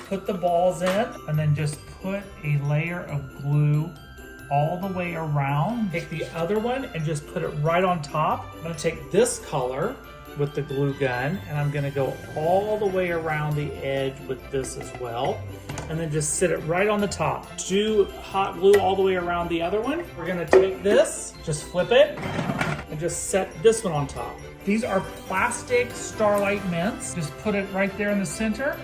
put the balls in and then just put a layer of glue all the way around. Take the other one and just put it right on top. I'm gonna take this color with the glue gun and I'm gonna go all the way around the edge with this as well. And then just sit it right on the top. Do hot glue all the way around the other one. We're gonna take this, just flip it, and just set this one on top. These are plastic Starlight mints. Just put it right there in the center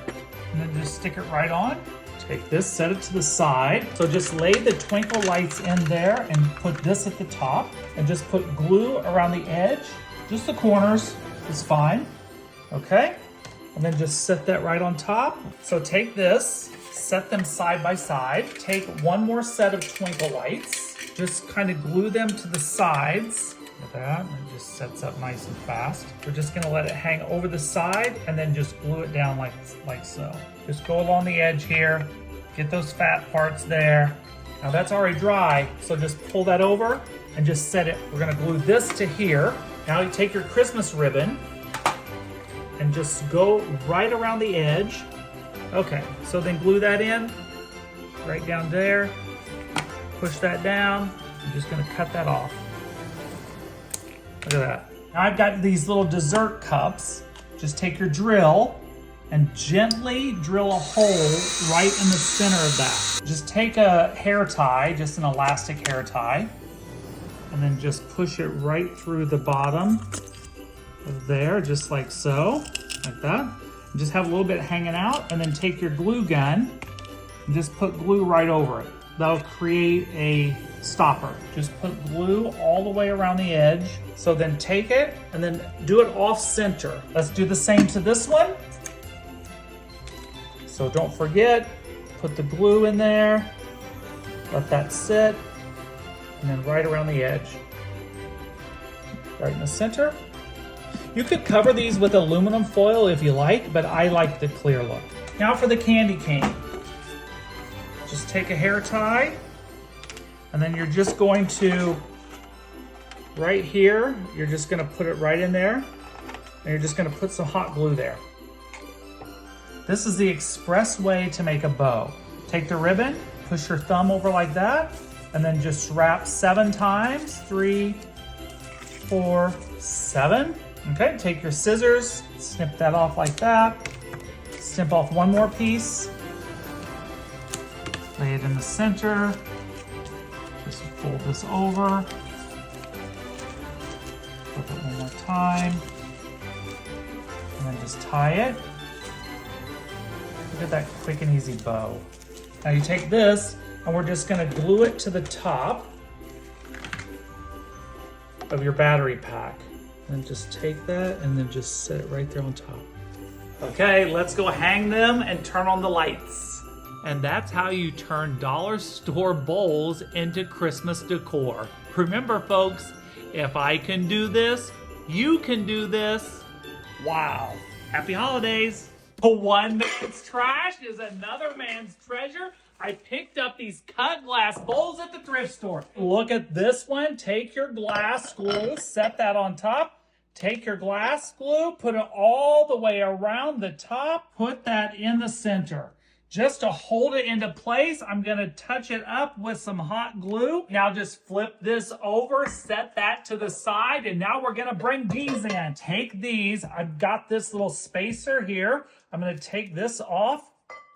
and then just stick it right on. Take this, set it to the side. So just lay the twinkle lights in there and put this at the top and just put glue around the edge. Just the corners is fine, okay? And then just set that right on top. So take this, set them side by side. Take one more set of twinkle lights. Just kind of glue them to the sides. Like that, and it just sets up nice and fast. We're just gonna let it hang over the side and then just glue it down like so. Just go along the edge here, get those fat parts there. Now that's already dry, so just pull that over and just set it. We're gonna glue this to here. Now you take your Christmas ribbon and just go right around the edge. Okay, so then glue that in, right down there. Push that down. I'm just gonna cut that off. Look at that. Now I've got these little dessert cups. Just take your drill and gently drill a hole right in the center of that. Just take a hair tie, just an elastic hair tie, and then just push it right through the bottom of there, just like so, like that. And just have a little bit hanging out, and then take your glue gun and just put glue right over it. That'll create a stopper. Just put glue all the way around the edge. So then take it and then do it off center. Let's do the same to this one. So don't forget, put the glue in there, let that sit, and then right around the edge. Right in the center. You could cover these with aluminum foil if you like, but I like the clear look. Now for the candy cane. Just take a hair tie, and then you're just going to, right here, you're just gonna put it right in there, and you're just gonna put some hot glue there. This is the express way to make a bow. Take the ribbon, push your thumb over like that, and then just wrap 7 times. 3, 4, 7. Okay, take your scissors, snip that off like that. Snip off one more piece. Lay it in the center. Just fold this over. Flip it one more time. And then just tie it. Look at that quick and easy bow. Now you take this and we're just gonna glue it to the top of your battery pack. And just take that and then just set it right there on top. Okay, let's go hang them and turn on the lights. And that's how you turn dollar store bowls into Christmas decor. Remember folks, if I can do this, you can do this. Wow, happy holidays. One man's trash is another man's treasure. I picked up these cut glass bowls at the thrift store. Look at this one. Take your glass glue, set that on top. Take your glass glue, put it all the way around the top, put that in the center. Just to hold it into place, I'm gonna touch it up with some hot glue. Now just flip this over, set that to the side, and now we're gonna bring these in. Take these, I've got this little spacer here. I'm gonna take this off.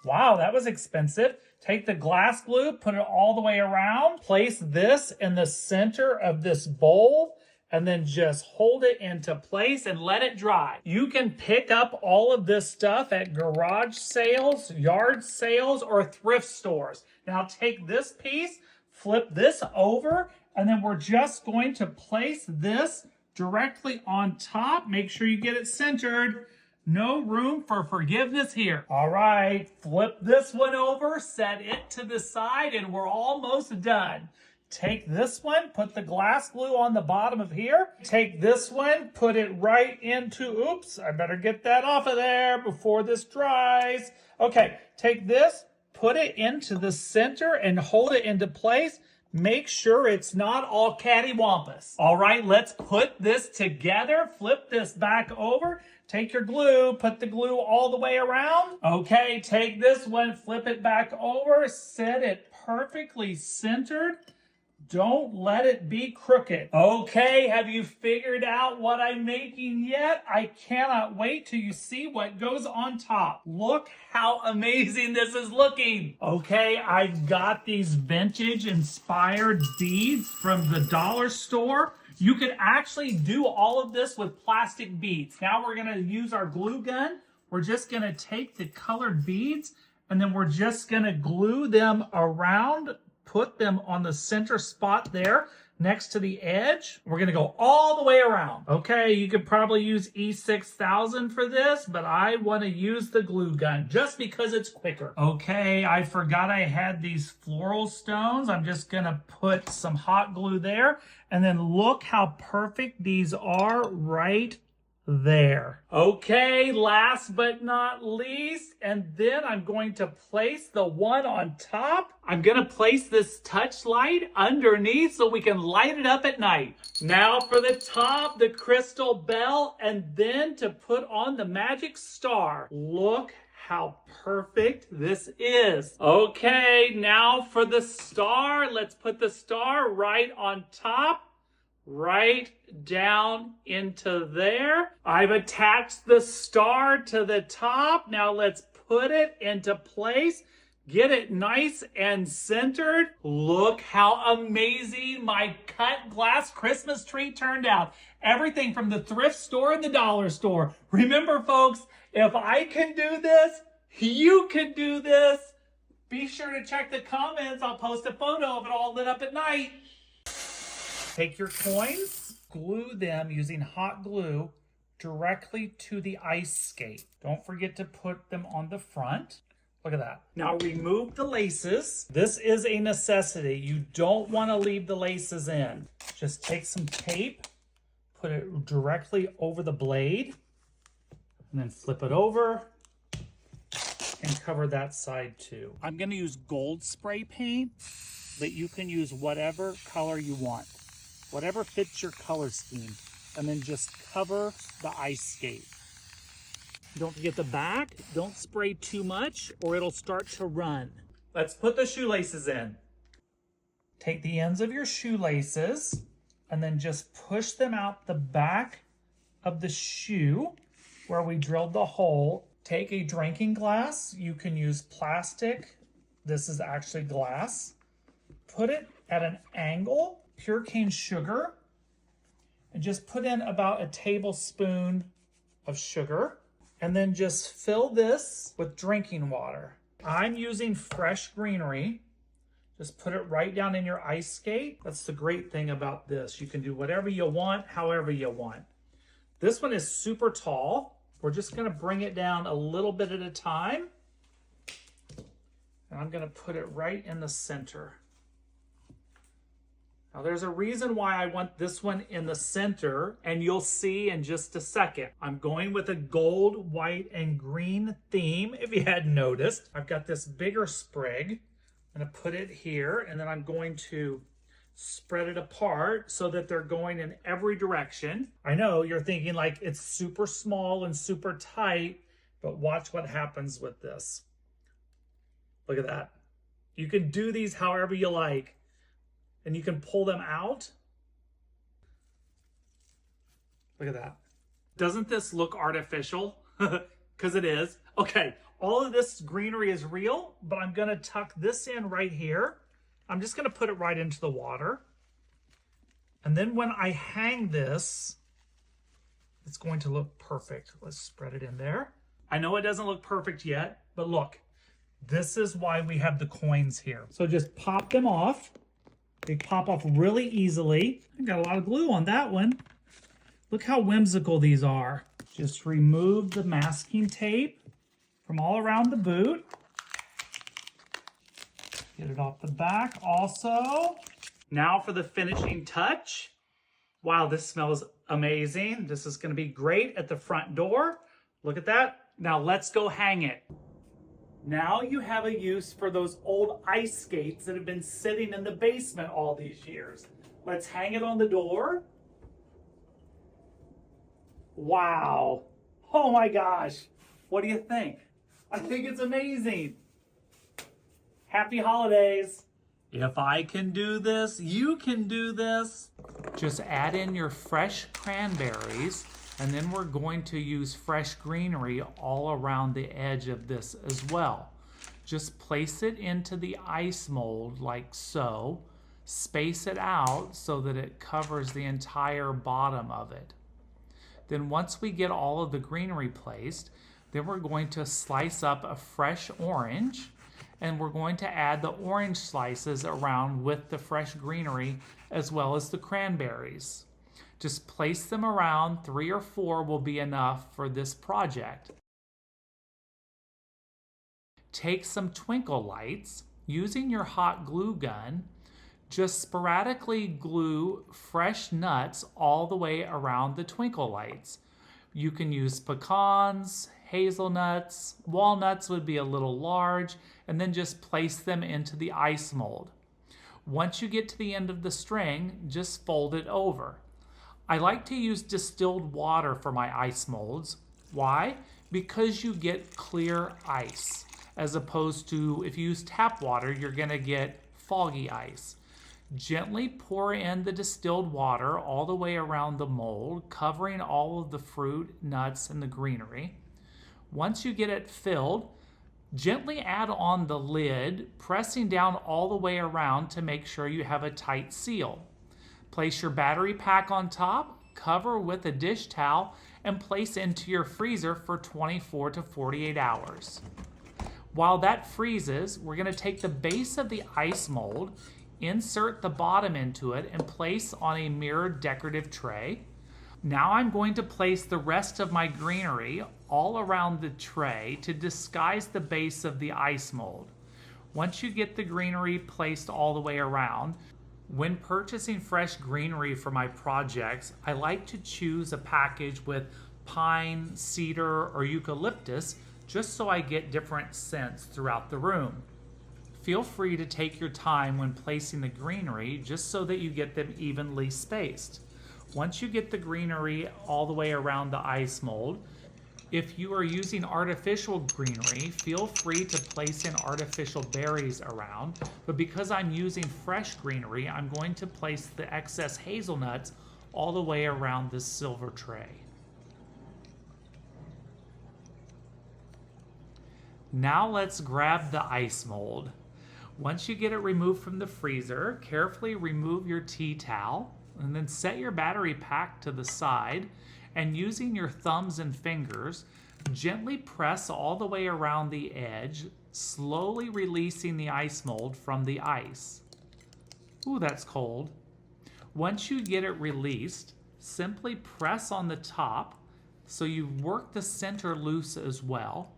Wow, that was expensive. Take the glass glue, put it all the way around, place this in the center of this bowl, and then just hold it into place and let it dry. You can pick up all of this stuff at garage sales, yard sales, or thrift stores. Now take this piece, flip this over, and then we're just going to place this directly on top. Make sure you get it centered. No room for forgiveness here. All right, flip this one over, set it to the side, and we're almost done. Take this one, put the glass glue on the bottom of here. Take this one, put it right into, oops, I better get that off of there before this dries. Okay, take this, put it into the center and hold it into place. Make sure it's not all cattywampus. All right, let's put this together. Flip this back over. Take your glue, put the glue all the way around. Okay, take this one, flip it back over, set it perfectly centered. Don't let it be crooked. Okay, have you figured out what I'm making yet? I cannot wait till you see what goes on top. Look how amazing this is looking. Okay, I've got these vintage inspired beads from the dollar store. You could actually do all of this with plastic beads. Now we're gonna use our glue gun. We're just gonna take the colored beads and then we're just gonna glue them around, put them on the center spot there next to the edge. We're gonna go all the way around. Okay, you could probably use E6000 for this, but I wanna use the glue gun just because it's quicker. Okay, I forgot I had these floral stones. I'm just gonna put some hot glue there, and then look how perfect these are right there. Okay, last but not least, and then I'm going to place the one on top. I'm gonna place this touch light underneath so we can light it up at night. Now for the top, the crystal bell, and then to put on the magic star. Look how perfect this is. Okay, now for the star, let's put the star right on top. Right down into there. I've attached the star to the top. Now let's put it into place. Get it nice and centered. Look how amazing my cut glass Christmas tree turned out. Everything from the thrift store and the dollar store. Remember, folks, if I can do this, you can do this. Be sure to check the comments. I'll post a photo of it all lit up at night. Take your coins, glue them using hot glue directly to the ice skate. Don't forget to put them on the front. Look at that. Now remove the laces. This is a necessity. You don't want to leave the laces in. Just take some tape, put it directly over the blade, and then flip it over and cover that side too. I'm going to use gold spray paint, but you can use whatever color you want. Whatever fits your color scheme, and then just cover the ice skate. Don't forget the back. Don't spray too much or it'll start to run. Let's put the shoelaces in. Take the ends of your shoelaces and then just push them out the back of the shoe where we drilled the hole. Take a drinking glass. You can use plastic. This is actually glass. Put it at an angle. Pure cane sugar, and just put in about a tablespoon of sugar, and then just fill this with drinking water. I'm using fresh greenery. Just put it right down in your ice skate. That's the great thing about this. You can do whatever you want, however you want. This one is super tall. We're just gonna bring it down a little bit at a time. And I'm gonna put it right in the center. Now there's a reason why I want this one in the center, and you'll see in just a second. I'm going with a gold, white, and green theme, if you hadn't noticed. I've got this bigger sprig. I'm gonna put it here, and then I'm going to spread it apart so that they're going in every direction. I know you're thinking like it's super small and super tight, but watch what happens with this. Look at that. You can do these however you like. And you can pull them out. Look at that. Doesn't this look artificial? Because it is. Okay, all of this greenery is real, but I'm gonna tuck this in right here. I'm just gonna put it right into the water. And then when I hang this, it's going to look perfect. Let's spread it in there. I know it doesn't look perfect yet, but look, this is why we have the coins here. So just pop them off. They pop off really easily. I got a lot of glue on that one. Look how whimsical these are. Just remove the masking tape from all around the boot. Get it off the back also. Now for the finishing touch. Wow, this smells amazing. This is gonna be great at the front door. Look at that. Now let's go hang it. Now you have a use for those old ice skates that have been sitting in the basement all these years. Let's hang it on the door. Wow. Oh my gosh. What do you think? I think it's amazing. Happy holidays. If I can do this, you can do this. Just add in your fresh cranberries, and then we're going to use fresh greenery all around the edge of this as well. Just place it into the ice mold like so. Space it out so that it covers the entire bottom of it. Then once we get all of the greenery placed, then we're going to slice up a fresh orange, and we're going to add the orange slices around with the fresh greenery as well as the cranberries. Just place them around. 3 or 4 will be enough for this project. Take some twinkle lights. Using your hot glue gun, just sporadically glue fresh nuts all the way around the twinkle lights. You can use pecans, hazelnuts, walnuts would be a little large, and then just place them into the ice mold. Once you get to the end of the string, just fold it over. I like to use distilled water for my ice molds. Why? Because you get clear ice, as opposed to if you use tap water, you're gonna get foggy ice. Gently pour in the distilled water all the way around the mold, covering all of the fruit, nuts, and the greenery. Once you get it filled, gently add on the lid, pressing down all the way around to make sure you have a tight seal. Place your battery pack on top, cover with a dish towel, and place into your freezer for 24 to 48 hours. While that freezes, we're going to take the base of the ice mold, insert the bottom into it, and place on a mirrored decorative tray. Now I'm going to place the rest of my greenery all around the tray to disguise the base of the ice mold. Once you get the greenery placed all the way around, when purchasing fresh greenery for my projects, I like to choose a package with pine, cedar, or eucalyptus, just so I get different scents throughout the room. Feel free to take your time when placing the greenery, just so that you get them evenly spaced. Once you get the greenery all the way around the ice mold, if you are using artificial greenery, feel free to place in artificial berries around, but because I'm using fresh greenery, I'm going to place the excess hazelnuts all the way around this silver tray. Now let's grab the ice mold. Once you get it removed from the freezer, carefully remove your tea towel, and then set your battery pack to the side, and using your thumbs and fingers, gently press all the way around the edge, slowly releasing the ice mold from the ice. Ooh, that's cold. Once you get it released, simply press on the top so you work the center loose as well.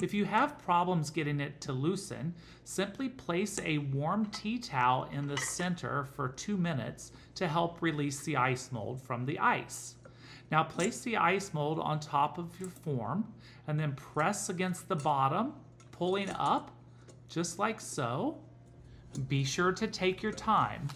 If you have problems getting it to loosen, simply place a warm tea towel in the center for 2 minutes to help release the ice mold from the ice. Now place the ice mold on top of your form and then press against the bottom, pulling up just like so. Be sure to take your time.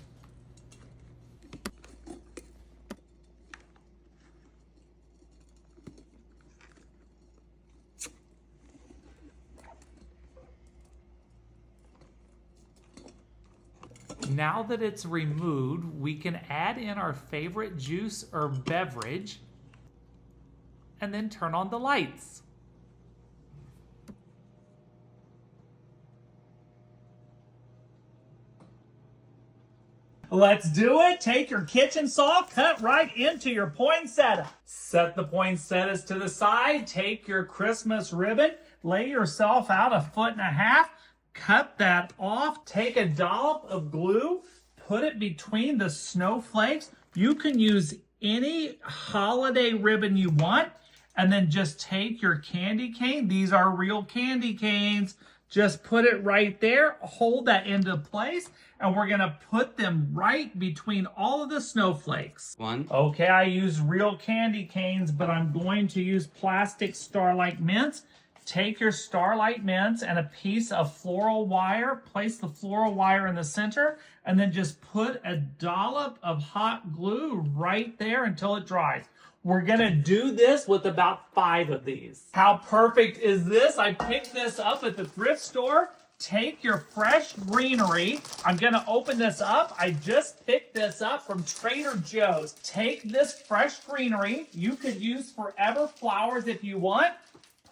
Now that it's removed, we can add in our favorite juice or beverage and then turn on the lights. Let's do it. Take your kitchen saw, cut right into your poinsettia. Set the poinsettias to the side. Take your Christmas ribbon, lay yourself out 1.5 feet. Cut that off, take a dollop of glue, put it between the snowflakes. You can use any holiday ribbon you want, and then just take your candy cane. These are real candy canes. Just put it right there, hold that into place, and we're gonna put them right between all of the snowflakes. Okay, I use real candy canes, but I'm going to use plastic Starlight mints. take your Starlight mints and a piece of floral wire, place the floral wire in the center, and then just put a dollop of hot glue right there until it dries. We're gonna do this with about 5 of these. How perfect is this? I picked this up at the thrift store. Take your fresh greenery. I'm gonna open this up. I just picked this up from Trader Joe's. Take this fresh greenery. You could use Forever flowers if you want.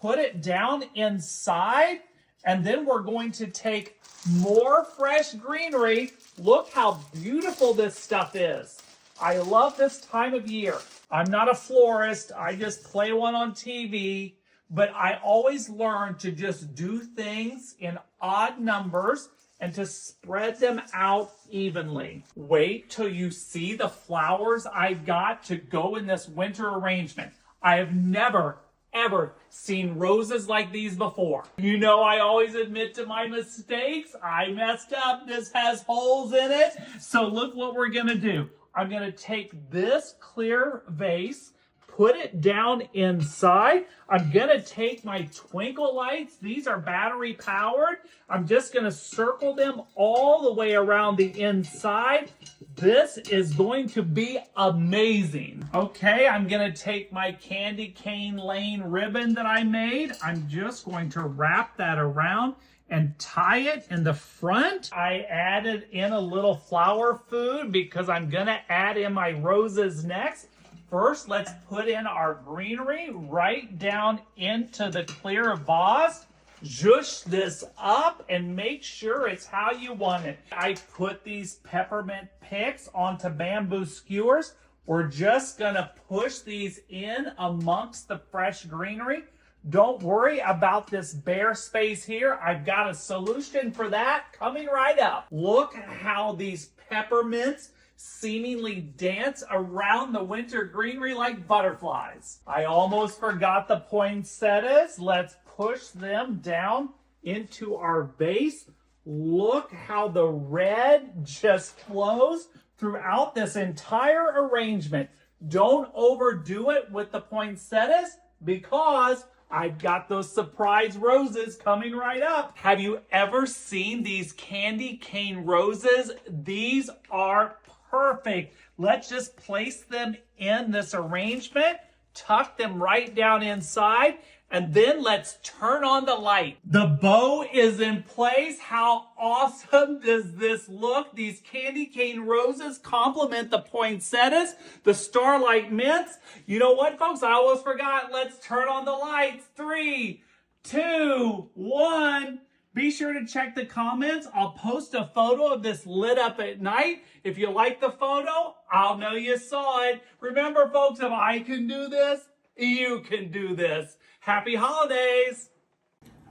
Put it down inside, and then we're going to take more fresh greenery. Look how beautiful this stuff is. I love this time of year. I'm not a florist. I just play one on TV, but I always learn to just do things in odd numbers and to spread them out evenly. Wait till you see the flowers I got to go in this winter arrangement. I have never ever seen roses like these before. You know, I always admit to my mistakes. I messed up. This has holes in it. So look what we're gonna do. I'm gonna take this clear vase, put it down inside. I'm gonna take my twinkle lights. These are battery powered. I'm just gonna circle them all the way around the inside. This is going to be amazing. Okay, I'm gonna take my candy cane lane ribbon that I made. I'm just going to wrap that around and tie it in the front. I added in a little flower food because I'm gonna add in my roses next. First, let's put in our greenery right down into the clear vase. Zhoosh this up and make sure it's how you want it. I put these peppermint picks onto bamboo skewers. We're just gonna push these in amongst the fresh greenery. Don't worry about this bare space here. I've got a solution for that coming right up. Look how these peppermints seemingly dance around the winter greenery like butterflies. I almost forgot the poinsettias. Let's push them down into our base. Look how the red just flows throughout this entire arrangement. Don't overdo it with the poinsettias because I've got those surprise roses coming right up. Have you ever seen these candy cane roses? These are perfect. Let's just place them in this arrangement, tuck them right down inside, and then let's turn on the light. The bow is in place. How awesome does this look? These candy cane roses complement the poinsettias, the starlight mints. You know what, folks? I almost forgot. Let's turn on the lights. 3, 2, 1. Be sure to check the comments. I'll post a photo of this lit up at night. If you like the photo, I'll know you saw it. Remember, folks, if I can do this, you can do this. Happy holidays.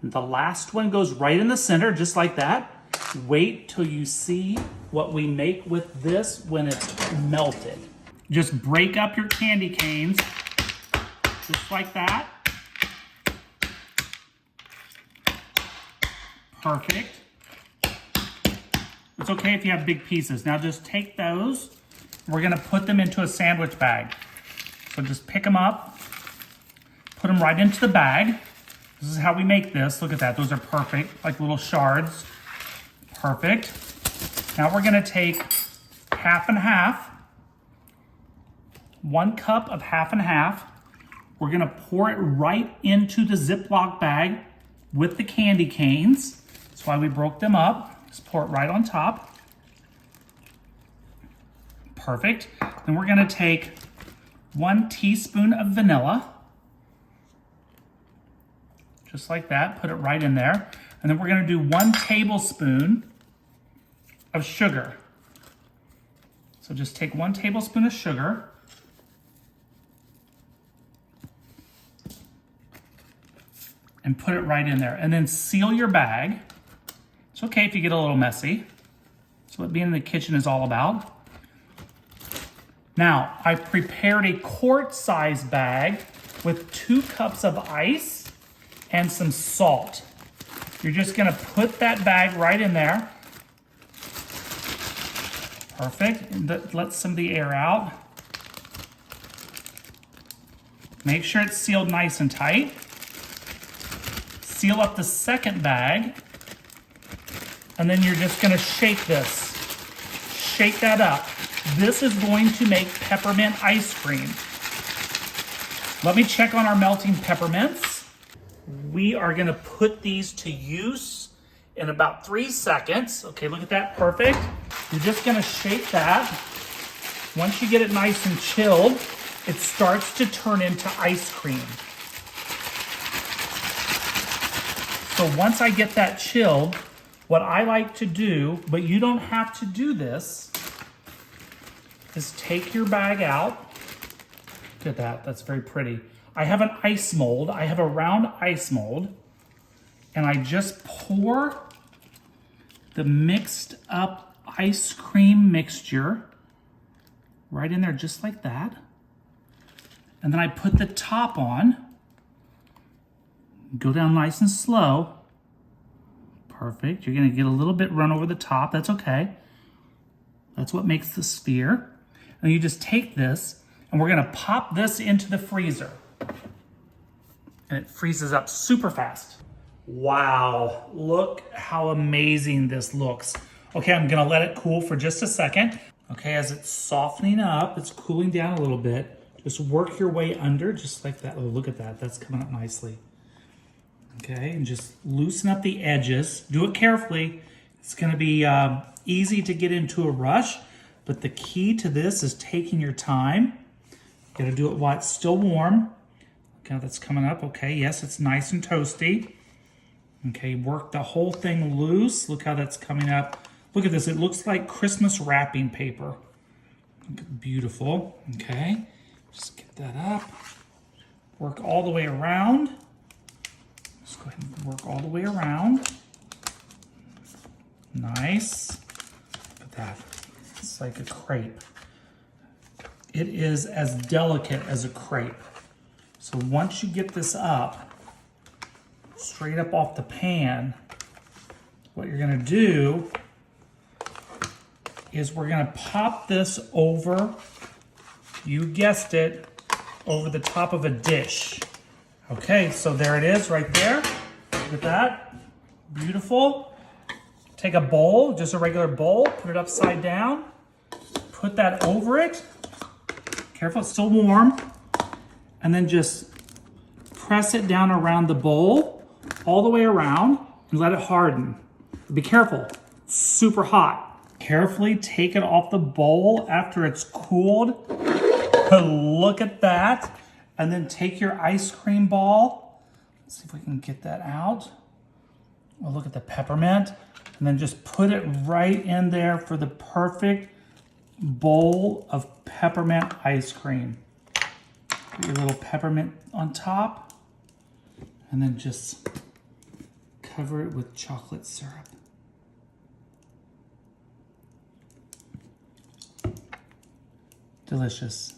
The last one goes right in the center, just like that. Wait till you see what we make with this when it's melted. Just break up your candy canes, just like that. Perfect. It's okay if you have big pieces. Now just take those. We're gonna put them into a sandwich bag. So just pick them up, put them right into the bag. This is how we make this. Look at that, those are perfect, like little shards. Perfect. Now we're gonna take half and half, 1 cup of half and half. We're gonna pour it right into the Ziploc bag with the candy canes. That's why we broke them up. Just pour it right on top. Perfect. Then we're gonna take 1 teaspoon of vanilla. Just like that, put it right in there. And then we're gonna do 1 tablespoon of sugar. So just take 1 tablespoon of sugar. And put it right in there. And then seal your bag. It's okay if you get a little messy. That's what being in the kitchen is all about. Now, I've prepared a quart-sized bag with 2 cups of ice and some salt. You're just gonna put that bag right in there. Perfect. And let some of the air out. Make sure it's sealed nice and tight. seal up the second bag. And then you're just gonna shake this. Shake that up. This is going to make peppermint ice cream. Let me check on our melting peppermints. We are gonna put these to use in about 3 seconds. Okay, look at that, perfect. You're just gonna shake that. Once you get it nice and chilled, it starts to turn into ice cream. So once I get that chilled, what I like to do, but you don't have to do this, is take your bag out. Look at that, that's very pretty. I have an ice mold, I have a round ice mold, and I just pour the mixed up ice cream mixture right in there just like that. And then I put the top on, go down nice and slow. Perfect, you're gonna get a little bit run over the top, that's okay. That's what makes the sphere. And you just take this, and we're gonna pop this into the freezer. And it freezes up super fast. Wow, look how amazing this looks. Okay, I'm gonna let it cool for just a second. Okay, as it's softening up, it's cooling down a little bit. Just work your way under, just like that. Oh, look at that, that's coming up nicely. Okay, and just loosen up the edges. Do it carefully. It's gonna be easy to get into a rush, but the key to this is taking your time. You gotta do it while it's still warm. Okay, that's coming up. Okay, yes, it's nice and toasty. Okay, work the whole thing loose. Look how that's coming up. Look at this, it looks like Christmas wrapping paper. Beautiful, okay. Just get that up. Work all the way around. Just go ahead and work all the way around. Nice. Look at that. It's like a crepe. It is as delicate as a crepe. So once you get this up, straight up off the pan, what you're gonna do is we're gonna pop this over, you guessed it, over the top of a dish. Okay, so there it is right there. Look at that, beautiful. Take a bowl, just a regular bowl, put it upside down, put that over it. Careful, it's still warm. And then just press it down around the bowl, all the way around, and let it harden. Be careful, it's super hot. Carefully take it off the bowl after it's cooled. Look at that. And then take your ice cream ball. Let's see if we can get that out. Well, look at the peppermint. And then just put it right in there for the perfect bowl of peppermint ice cream. Put your little peppermint on top. And then just cover it with chocolate syrup. Delicious.